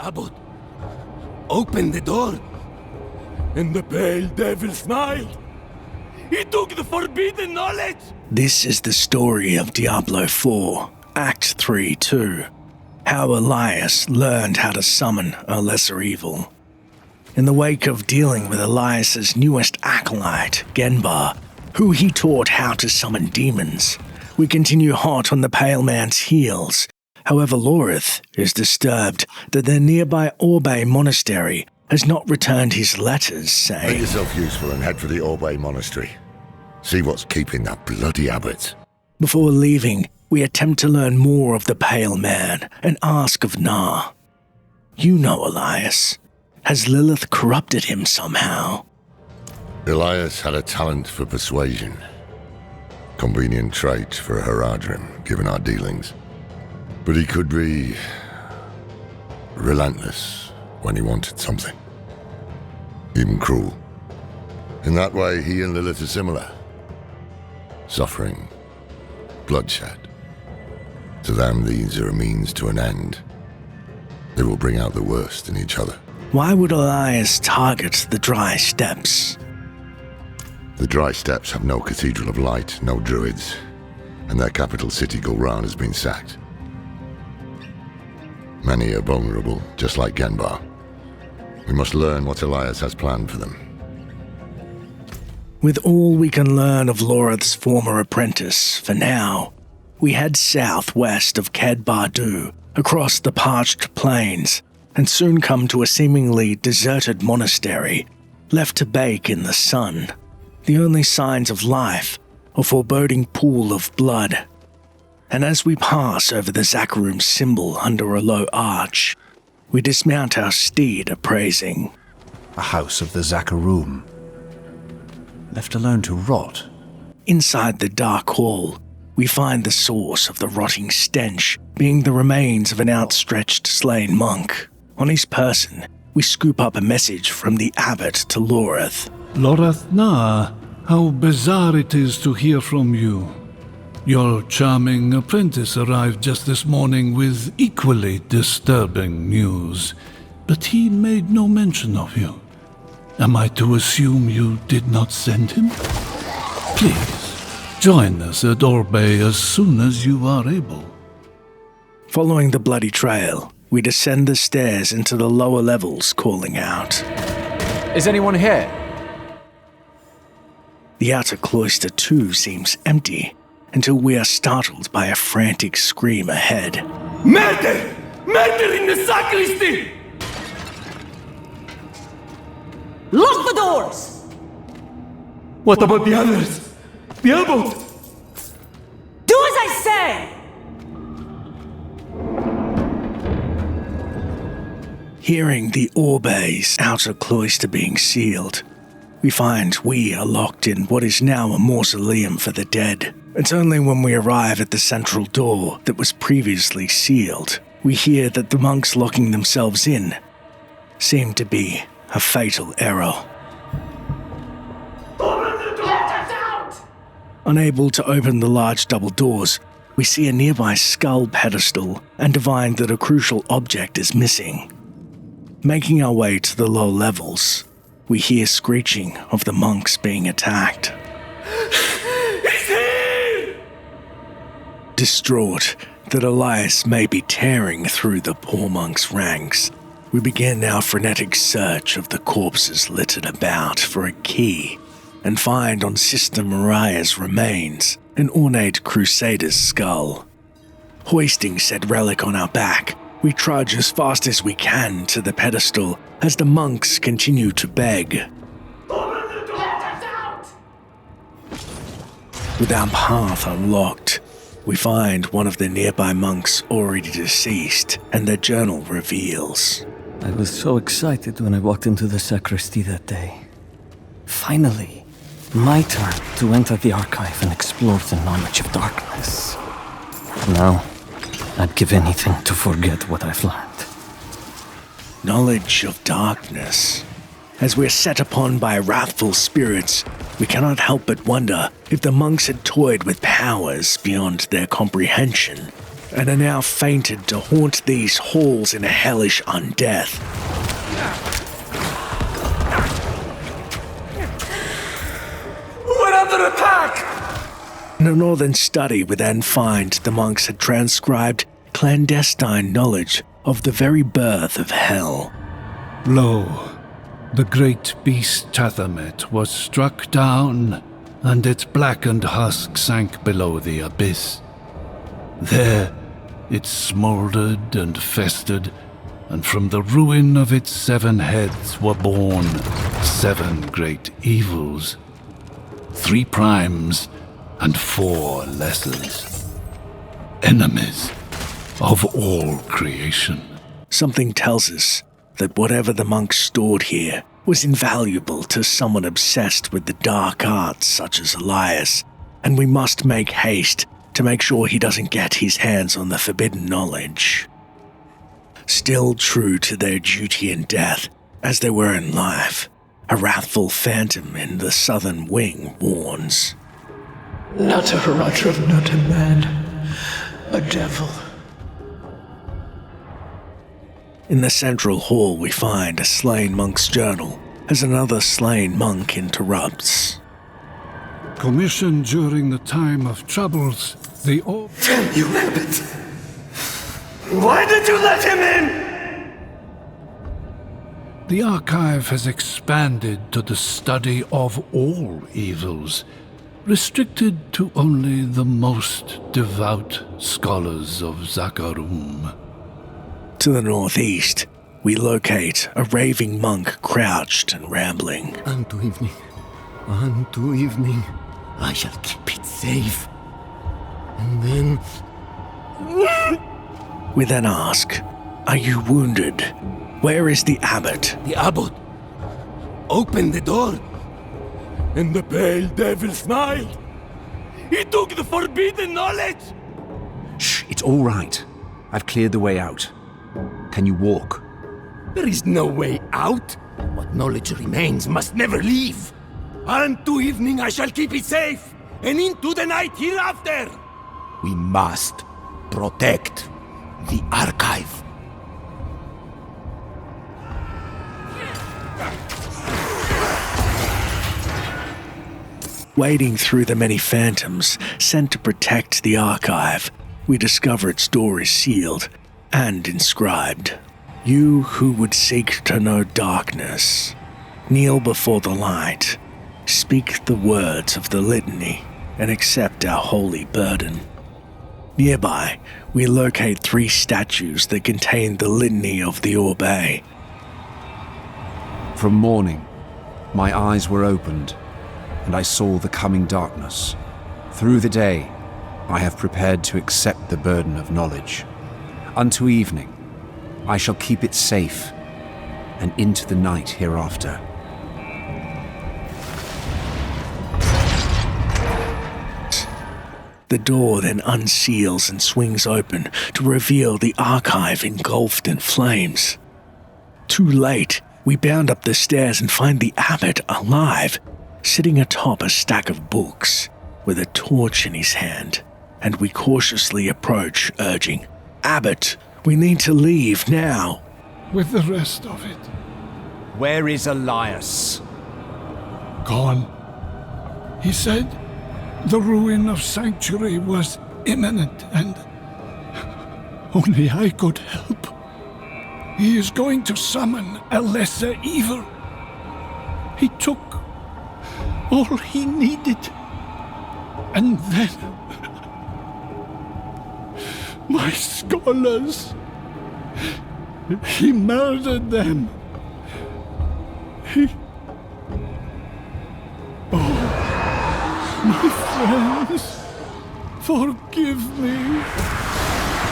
abbot opened the door, and the pale devil smiled. He took the forbidden knowledge! This is the story of Diablo 4, Act 3-2. How Elias learned how to summon a lesser evil. In the wake of dealing with Elias's newest acolyte, Genbar, who he taught how to summon demons, we continue hot on the Pale Man's heels. However, Lorith is disturbed that the nearby Orbe Monastery has not returned his letters saying, Make yourself useful and head for the Orbe Monastery. See what's keeping that bloody abbot. Before leaving, we attempt to learn more of the Pale Man and ask of Na. You know Elias. Has Lilith corrupted him somehow? Elias had a talent for persuasion. Convenient trait for a Haradrim, given our dealings. But he could be relentless when he wanted something. Even cruel. In that way, he and Lilith are similar. Suffering, bloodshed. To them, these are a means to an end. They will bring out the worst in each other. Why would Elias target the Dry Steppes? The Dry Steppes have no Cathedral of Light, no druids, and their capital city, Gulran, has been sacked. Many are vulnerable, just like Genbar. We must learn what Elias has planned for them. With all we can learn of Lorith's former apprentice, for now, we head southwest of Ked Bardu, across the parched plains, and soon come to a seemingly deserted monastery, left to bake in the sun. The only signs of life, a foreboding pool of blood. And as we pass over the Zakharum symbol under a low arch, we dismount our steed appraising. A house of the Zakharum. Left alone to rot. Inside the dark hall, we find the source of the rotting stench being the remains of an outstretched slain monk. On his person, we scoop up a message from the abbot to Lorith. Lorith Na, how bizarre it is to hear from you. Your charming apprentice arrived just this morning with equally disturbing news, but he made no mention of you. Am I to assume you did not send him? Please, join us at Orbe as soon as you are able. Following the bloody trail, we descend the stairs into the lower levels, calling out. Is anyone here? The outer cloister too seems empty, until we are startled by a frantic scream ahead. Murder! Murder in the sacristy! Lock the doors! What about the others? The abbot! Do as I say! Hearing the Orbe's outer cloister being sealed, we find we are locked in what is now a mausoleum for the dead. It's only when we arrive at the central door that was previously sealed, we hear that the monks locking themselves in seem to be a fatal error. Unable to open the large double doors, we see a nearby skull pedestal and divine that a crucial object is missing. Making our way to the low levels, we hear screeching of the monks being attacked. He's here! Distraught that Elias may be tearing through the poor monk's ranks, we begin our frenetic search of the corpses littered about for a key, and find on Sister Mariah's remains an ornate crusader's skull. Hoisting said relic on our back, we trudge as fast as we can to the pedestal as the monks continue to beg. With our path unlocked, we find one of the nearby monks already deceased, and their journal reveals. I was so excited when I walked into the sacristy that day. Finally, my turn to enter the archive and explore the knowledge of darkness. Now, I'd give anything to forget what I've learned. Knowledge of darkness. As we're set upon by wrathful spirits, we cannot help but wonder if the monks had toyed with powers beyond their comprehension. and are now fated to haunt these halls in a hellish undeath. We're under attack! In a northern study we then find the monks had transcribed clandestine knowledge of the very birth of hell. Lo, the great beast Tathamet was struck down, and its blackened husk sank below the abyss. There it smouldered and festered, and from the ruin of its 7 heads were born 7 great evils, 3 primes and 4 lessers, enemies of all creation. Something tells us that whatever the monks stored here was invaluable to someone obsessed with the dark arts such as Elias, and we must make haste to make sure he doesn't get his hands on the forbidden knowledge. Still true to their duty in death, as they were in life, a wrathful phantom in the southern wing warns. Not a Haratrov, not a man, a devil. In the central hall we find a slain monk's journal, as another slain monk interrupts. Commissioned during the time of troubles, the Damn you, Abbott! Why did you let him in? The archive has expanded to the study of all evils, restricted to only the most devout scholars of Zakarum. To the northeast, we locate a raving monk crouched and rambling. Unto evening, I shall keep it safe. And then... We then ask, are you wounded? Where is the abbot? The abbot opened the door, and the pale devil smiled. He took the forbidden knowledge! Shh, it's all right. I've cleared the way out. Can you walk? There is no way out. What knowledge remains must never leave. Unto evening I shall keep it safe, and into the night hereafter. We must protect the archive. Wading through the many phantoms sent to protect the archive, we discover its door is sealed and inscribed. You who would seek to know darkness, kneel before the light, speak the words of the litany, and accept our holy burden. Nearby, we locate 3 statues that contain the litany of the Orbe. From morning, my eyes were opened, and I saw the coming darkness. Through the day, I have prepared to accept the burden of knowledge. Unto evening, I shall keep it safe, and into the night hereafter. The door then unseals and swings open to reveal the archive engulfed in flames. Too late, we bound up the stairs and find the abbot alive, sitting atop a stack of books, with a torch in his hand, and we cautiously approach, urging, "Abbot, we need to leave now." with the rest of it. Where is Elias? Gone. He said the ruin of Sanctuary was imminent and only I could help. He is going to summon a lesser evil. He took all he needed, and then my scholars, he murdered them. My friends, forgive me.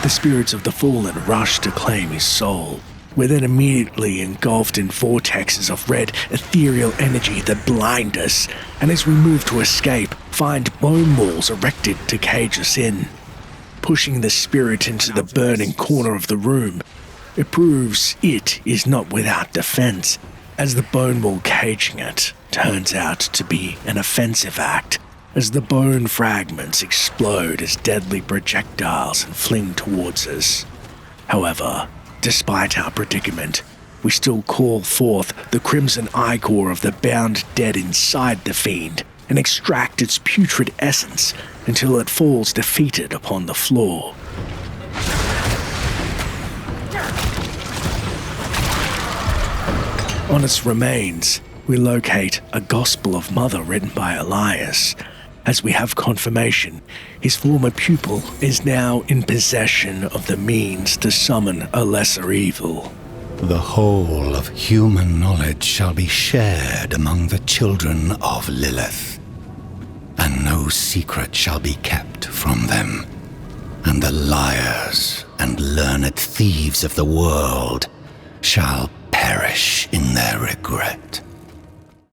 The spirits of the fallen rush to claim his soul. We're then immediately engulfed in vortexes of red, ethereal energy that blind us, and as we move to escape, find bone walls erected to cage us in. Pushing the spirit into the burning corner of the room, it proves it is not without defense, as the bone wall caging it turns out to be an offensive act, as the bone fragments explode as deadly projectiles and fling towards us. However, despite our predicament, we still call forth the crimson ichor of the bound dead inside the fiend and extract its putrid essence until it falls defeated upon the floor. On its remains, we locate a Gospel of Mother written by Elias. As we have confirmation, his former pupil is now in possession of the means to summon a lesser evil. The whole of human knowledge shall be shared among the children of Lilith, and no secret shall be kept from them, and the liars and learned thieves of the world shall perish in their regret.